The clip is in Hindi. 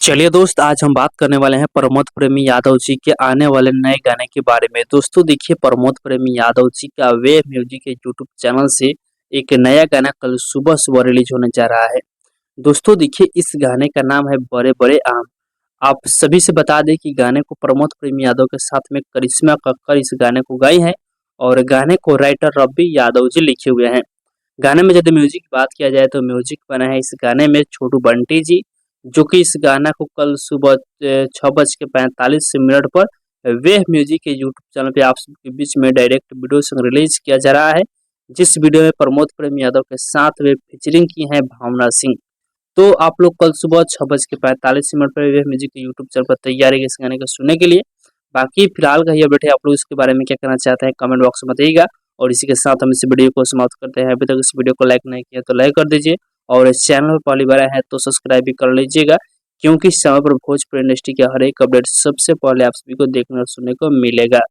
चलिए दोस्त, आज हम बात करने वाले हैं प्रमोद प्रेमी यादव जी के आने वाले नए गाने के बारे में। दोस्तों देखिए, प्रमोद प्रेमी यादव जी का वे म्यूजिक के यूट्यूब चैनल से एक नया गाना कल सुबह सुबह रिलीज होने जा रहा है। दोस्तों देखिए, इस गाने का नाम है बड़े बड़े आम। आप सभी से बता दें कि गाने को प्रमोद प्रेमी यादव के साथ में करिश्मा कक्कर इस गाने को गाई है और गाने को राइटर रवि यादव जी लिखे हुए हैं। गाने में यदि म्यूजिक की बात किया जाए तो म्यूजिक बना है इस गाने में छोटू बंटी जी, जो कि इस गाना को कल सुबह 6:45 पर वेव म्यूजिक के यूट्यूब चैनल पे आप सबके बीच में डायरेक्ट वीडियो संग रिलीज किया जा रहा है। जिस वीडियो में प्रमोद प्रेम यादव के साथ वे फीचरिंग की है भावना सिंह। तो आप लोग कल सुबह 6:45 पर वेव म्यूजिक के यूट्यूब चैनल पर तैयार है इस गाने को सुनने के लिए। बाकी फिलहाल का ये अपडेट है, आप लोग इसके बारे में क्या कहना चाहते हैं कमेंट बॉक्स में बताइएगा। और इसी के साथ हम इस वीडियो को समाप्त करते हैं। अभी तक इस वीडियो को लाइक नहीं किया तो लाइक कर दीजिए और इस चैनल पर पहली बार आए हैं तो सब्सक्राइब भी कर लीजिएगा, क्योंकि इस समय पर भोजपुरी इंडस्ट्री के हर एक अपडेट सबसे पहले आप सभी को देखने और सुनने को मिलेगा।